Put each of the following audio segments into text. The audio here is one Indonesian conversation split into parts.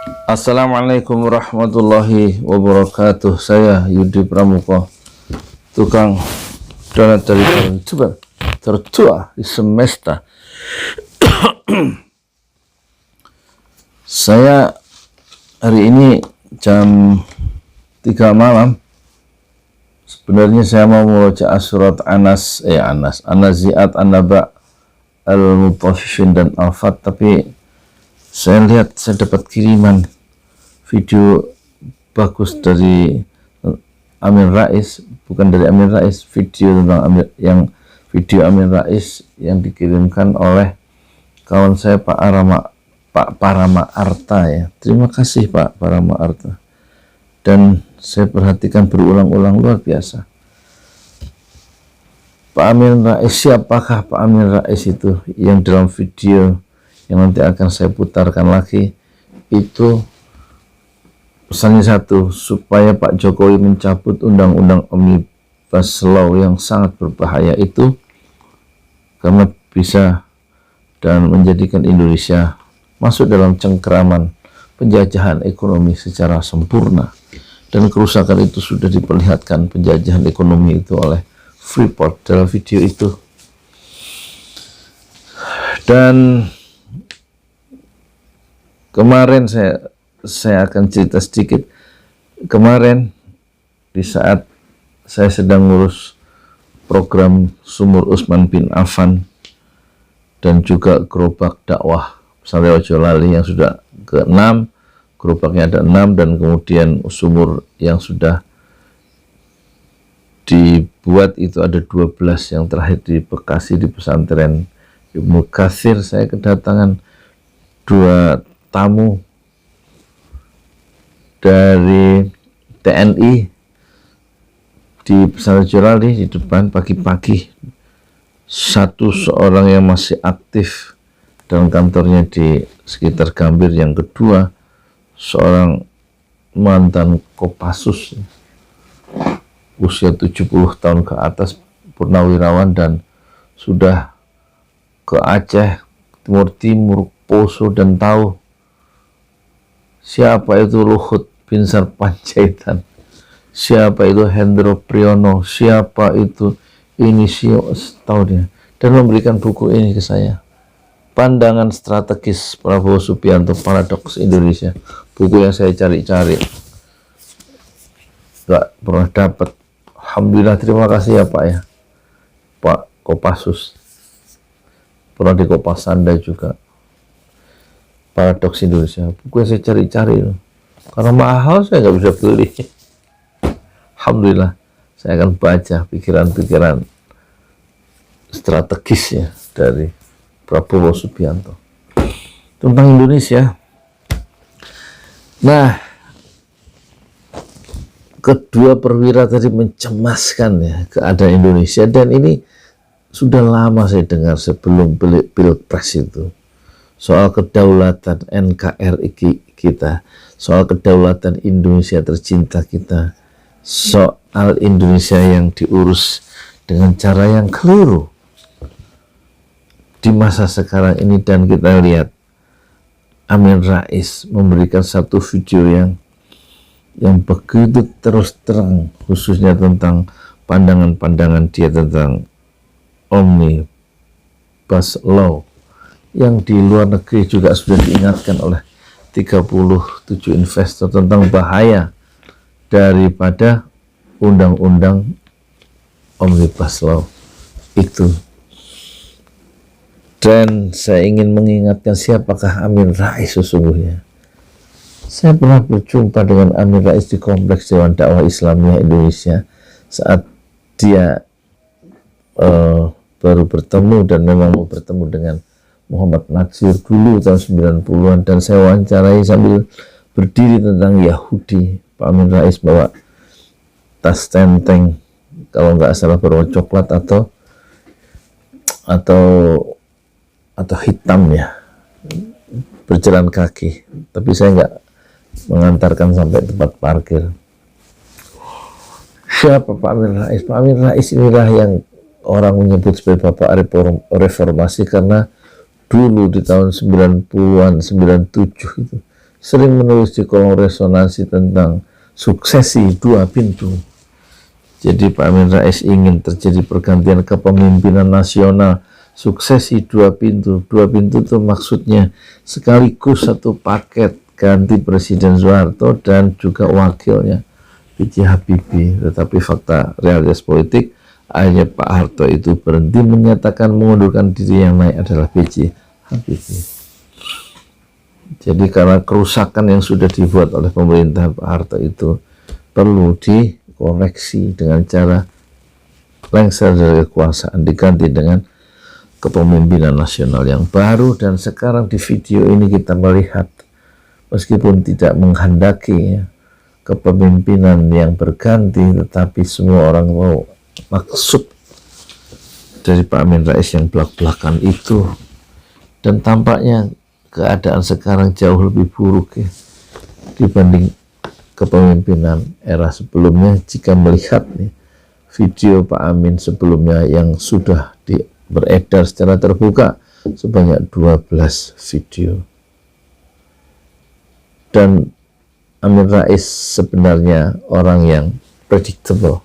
Assalamualaikum warahmatullahi wabarakatuh. Saya Yudi Pramuko, tukang donat dari youtuber tertua di semesta. Saya hari ini jam 3 malam. Sebenarnya saya mau membaca surat An-Nazi'at, An-Naba, Al-Mutaffifin dan Al-Fat, tapi saya lihat saya dapat kiriman video bagus dari Amin Rais, bukan dari Amin Rais, video tentang video Amin Rais yang dikirimkan oleh kawan saya Pak Parama Arta ya. Terima kasih Pak Parama Arta. Dan saya perhatikan berulang-ulang, luar biasa. Pak Amin Rais, siapakah Pak Amin Rais itu yang dalam video yang nanti akan saya putarkan lagi? Itu pesannya satu, supaya Pak Jokowi mencabut undang-undang Omnibus Law yang sangat berbahaya itu, karena bisa dan menjadikan Indonesia masuk dalam cengkeraman penjajahan ekonomi secara sempurna. Dan kerusakan itu sudah diperlihatkan, penjajahan ekonomi itu, oleh Freeport dalam video itu. Dan kemarin saya akan cerita sedikit. Kemarin di saat saya sedang ngurus program Sumur Utsman bin Affan dan juga gerobak dakwah Pesantren Ojo Lali yang sudah ke-6, gerobaknya ada 6, dan kemudian sumur yang sudah dibuat itu ada 12, yang terakhir di Bekasi di pesantren Ibnu Katsir. Saya kedatangan 2 tamu dari TNI di pesantren Jolali di depan pagi-pagi. Satu seorang yang masih aktif dalam kantornya di sekitar Gambir, yang kedua seorang mantan Kopassus usia 70 tahun ke atas, purnawirawan, dan sudah ke Aceh, Timur, Poso, dan tahu siapa itu Luhut Binsar Panjaitan, siapa itu Hendro Priyono, siapa itu Inisio, tahu dia, dan memberikan buku ini ke saya, Pandangan Strategis Prabowo Subianto, Paradoks Indonesia. Buku yang saya cari-cari nggak pernah dapat. Alhamdulillah, terima kasih ya Pak ya, Pak Kopassus, pernah di Kopasanda juga. Paradoks Indonesia, buku yang saya cari-cari karena mahal, saya nggak bisa beli. Alhamdulillah, saya akan baca pikiran-pikiran strategisnya dari Prabowo Subianto tentang Indonesia. Nah, kedua perwira tadi mencemaskan ya keadaan Indonesia, dan ini sudah lama saya dengar sebelum Pilpres itu, soal kedaulatan NKRI kita, soal kedaulatan Indonesia tercinta kita, soal Indonesia yang diurus dengan cara yang keliru di masa sekarang ini. Dan kita lihat Amin Rais memberikan satu video yang begitu terus terang, khususnya tentang pandangan-pandangan dia tentang Omnibus Law, yang di luar negeri juga sudah diingatkan oleh 37 investor tentang bahaya daripada undang-undang Omnibus Law itu. Dan saya ingin mengingatkan siapakah Amin Rais sesungguhnya. Saya pernah berjumpa dengan Amin Rais di Kompleks Dewan Dakwah Islamiyah Indonesia saat dia baru bertemu, dan memang mau bertemu dengan Muhammad Natsir dulu tahun 90-an, dan saya wawancarai sambil berdiri tentang Yahudi. Pak Amin Rais bawa tas tenteng, kalau nggak salah berwarna coklat atau hitam ya, berjalan kaki, tapi saya nggak mengantarkan sampai tempat parkir. Siapa Pak Amin Rais? Pak Amin Rais inilah yang orang menyebut sebagai Bapak Reformasi, karena dulu di tahun 90-an, 97 itu, sering menulis di kolom resonansi tentang suksesi dua pintu. Jadi Pak Amin Rais ingin terjadi pergantian kepemimpinan nasional, suksesi dua pintu. Dua pintu itu maksudnya sekaligus satu paket, ganti Presiden Soeharto dan juga wakilnya B.J. Habibie. Tetapi fakta realitas politik, akhirnya Pak Harto itu berhenti menyatakan mengundurkan diri, yang naik adalah B.J. Habibie. Jadi karena kerusakan yang sudah dibuat oleh pemerintah Pak Harto itu perlu dikoreksi dengan cara lengser dari kekuasaan, diganti dengan kepemimpinan nasional yang baru. Dan sekarang di video ini kita melihat, meskipun tidak menghendaki kepemimpinan yang berganti, tetapi semua orang mau maksud dari Pak Amin Rais yang belak-belakan itu. Dan tampaknya keadaan sekarang jauh lebih buruk dibanding kepemimpinan era sebelumnya. Jika melihat video Pak Amin sebelumnya yang sudah beredar secara terbuka sebanyak 12 video. Dan Amin Rais sebenarnya orang yang predictable,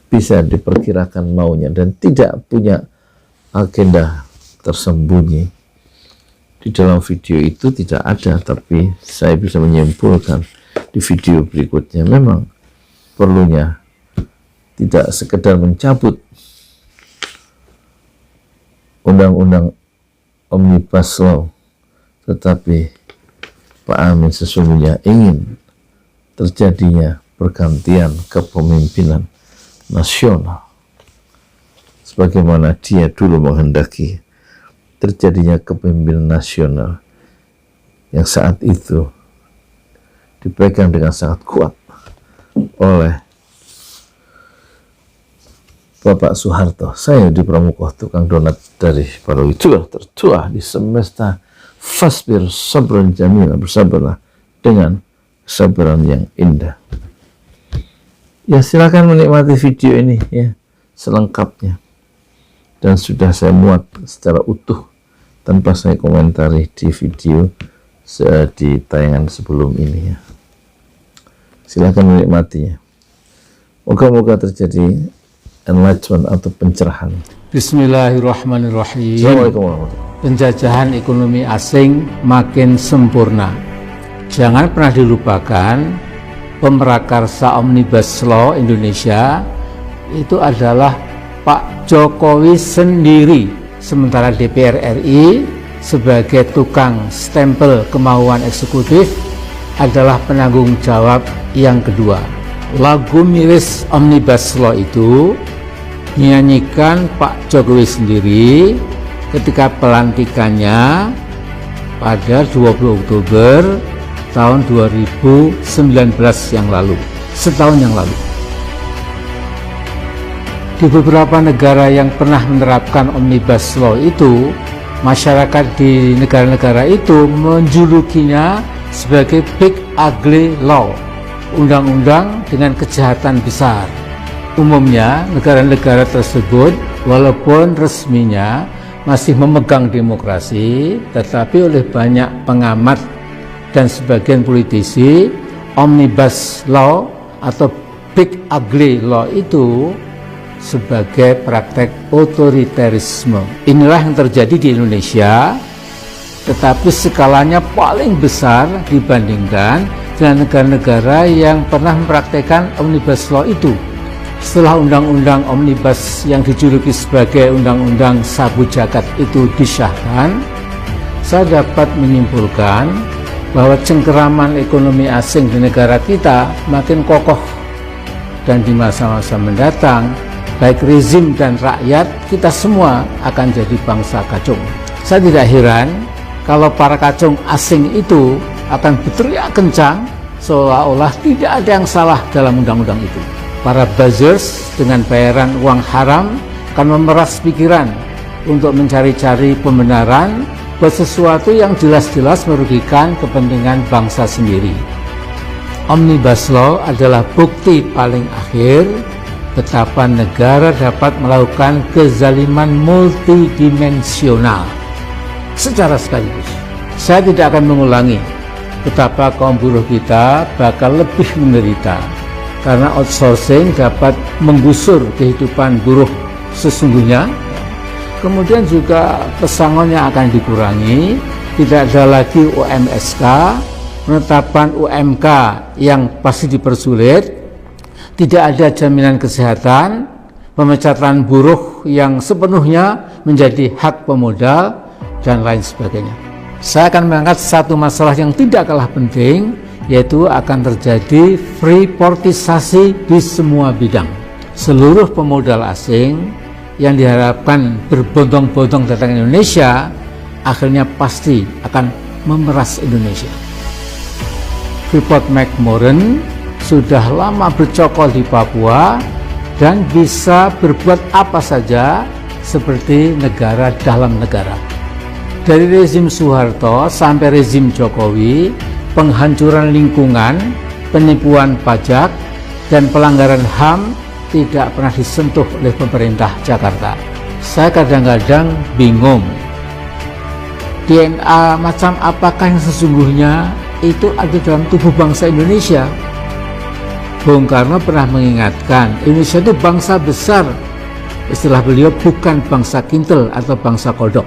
bisa diperkirakan maunya dan tidak punya agenda tersembunyi. Di dalam video itu tidak ada, tapi saya bisa menyimpulkan di video berikutnya memang perlunya tidak sekedar mencabut undang-undang Omnibus Law, tetapi Pak Amin sesungguhnya ingin terjadinya pergantian kepemimpinan nasional sebagaimana dia dulu menghendaki terjadinya kepemimpinan nasional yang saat itu dipegang dengan sangat kuat oleh Bapak Soeharto. Saya di Pramuka, tukang donat dari Palu, itulah tertua di semesta. Fasbir sabran jamila, bersabarlah dengan kesabaran yang indah. Ya, silakan menikmati video ini ya selengkapnya, dan sudah saya muat secara utuh tanpa saya komentari di video di tayangan sebelum ini ya. Silakan menikmatinya. Moga-moga terjadi enlightenment atau pencerahan. Bismillahirrahmanirrahim. Assalamualaikum warahmatullahi wabarakatuh. Penjajahan ekonomi asing makin sempurna. Jangan pernah dilupakan, pemrakarsa Omnibus Law Indonesia itu adalah Pak Jokowi sendiri, sementara DPR RI sebagai tukang stempel kemauan eksekutif adalah penanggung jawab yang kedua. Lagu miris Omnibus Law itu nyanyikan Pak Jokowi sendiri ketika pelantikannya pada 20 Oktober tahun 2019 yang lalu, setahun yang lalu. Di beberapa negara yang pernah menerapkan Omnibus Law itu, masyarakat di negara-negara itu menjulukinya sebagai Big Ugly Law, undang-undang dengan kejahatan besar. Umumnya negara-negara tersebut walaupun resminya masih memegang demokrasi, tetapi oleh banyak pengamat dan sebagian politisi, Omnibus Law atau Big Ugly Law itu sebagai praktek otoriterisme. Inilah yang terjadi di Indonesia, tetapi skalanya paling besar dibandingkan dengan negara-negara yang pernah mempraktekkan Omnibus Law itu. Setelah undang-undang Omnibus yang dijuluki sebagai undang-undang sabu jagat itu disahkan, saya dapat menyimpulkan bahwa cengkeraman ekonomi asing di negara kita makin kokoh, dan di masa-masa mendatang baik rezim dan rakyat kita semua akan jadi bangsa kacung. Saya tidak heran kalau para kacung asing itu akan berteriak kencang seolah-olah tidak ada yang salah dalam undang-undang itu. Para buzzers dengan bayaran uang haram akan memeras pikiran untuk mencari-cari pembenaran buat sesuatu yang jelas-jelas merugikan kepentingan bangsa sendiri. Omnibus Law adalah bukti paling akhir betapa negara dapat melakukan kezaliman multidimensional secara sekaligus. Saya tidak akan mengulangi betapa kaum buruh kita bakal lebih menderita karena outsourcing dapat menggusur kehidupan buruh sesungguhnya. Kemudian juga pesangonnya akan dikurangi, tidak ada lagi UMSK, penetapan UMK yang pasti dipersulit, tidak ada jaminan kesehatan, pemecatan buruh yang sepenuhnya menjadi hak pemodal, dan lain sebagainya. Saya akan mengangkat satu masalah yang tidak kalah penting, yaitu akan terjadi freeportisasi di semua bidang. Seluruh pemodal asing yang diharapkan berbondong-bondong datang ke Indonesia akhirnya pasti akan memeras Indonesia. Freeport-McMoRan sudah lama bercokol di Papua dan bisa berbuat apa saja seperti negara dalam negara. Dari rezim Soeharto sampai rezim Jokowi, penghancuran lingkungan, penipuan pajak, dan pelanggaran HAM tidak pernah disentuh oleh pemerintah Jakarta. Saya kadang-kadang bingung, DNA macam apakah yang sesungguhnya itu ada dalam tubuh bangsa Indonesia? Bung Karno pernah mengingatkan, Indonesia itu bangsa besar. Istilah beliau bukan bangsa kintel atau bangsa kodok.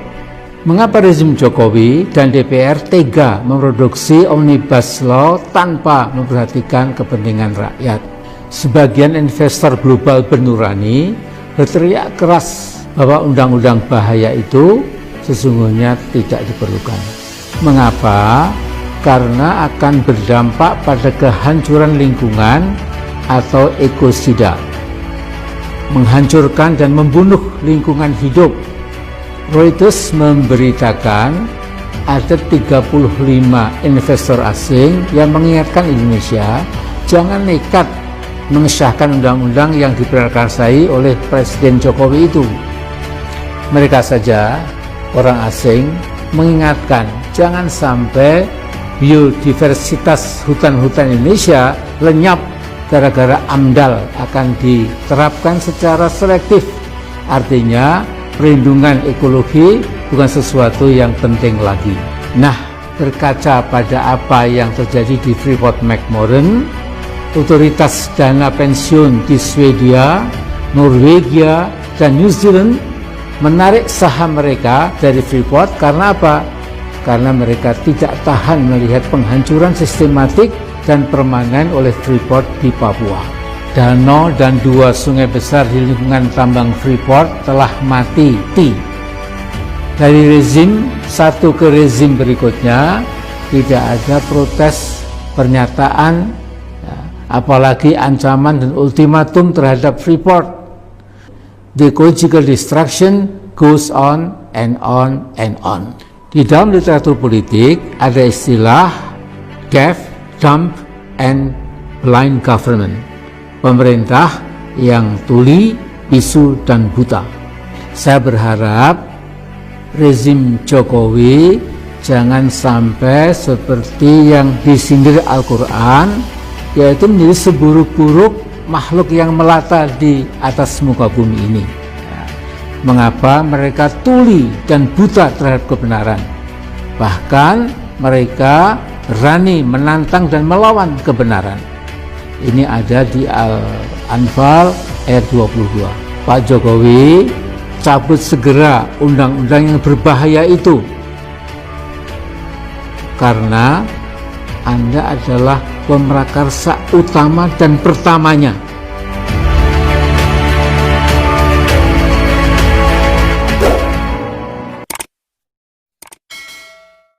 Mengapa rezim Jokowi dan DPR tega memproduksi Omnibus Law tanpa memperhatikan kepentingan rakyat? Sebagian investor global bernurani berteriak keras bahwa undang-undang bahaya itu sesungguhnya tidak diperlukan. Mengapa? Karena akan berdampak pada kehancuran lingkungan atau ekosida, menghancurkan dan membunuh lingkungan hidup. Reuters memberitakan ada 35 investor asing yang mengingatkan Indonesia jangan nekat mengesahkan undang-undang yang diprakarsai oleh Presiden Jokowi itu. Mereka saja, orang asing, mengingatkan jangan sampai biodiversitas hutan-hutan Indonesia lenyap gara-gara AMDAL akan diterapkan secara selektif. Artinya perlindungan ekologi bukan sesuatu yang penting lagi. Nah, berkaca pada apa yang terjadi di Freeport-McMoRan, otoritas dana pensiun di Swedia, Norwegia, dan New Zealand menarik saham mereka dari Freeport karena apa? Karena mereka tidak tahan melihat penghancuran sistematik dan permanen oleh Freeport di Papua. Danau dan 2 sungai besar di lingkungan tambang Freeport telah mati. Dari rezim satu ke rezim berikutnya tidak ada protes, pernyataan, apalagi ancaman dan ultimatum terhadap Freeport. The ecological destruction goes on and on and on. Di dalam literatur politik ada istilah deaf, dumb, and blind government. Pemerintah yang tuli, bisu, dan buta. Saya berharap rezim Jokowi jangan sampai seperti yang disindir Al-Quran, yaitu menjadi seburuk-buruk makhluk yang melata di atas muka bumi ini. Mengapa mereka tuli dan buta terhadap kebenaran? Bahkan mereka berani menantang dan melawan kebenaran. Ini ada di Al-Anfal ayat 22. Pak Jokowi, cabut segera undang-undang yang berbahaya itu. Karena Anda adalah pemrakarsa utama dan pertamanya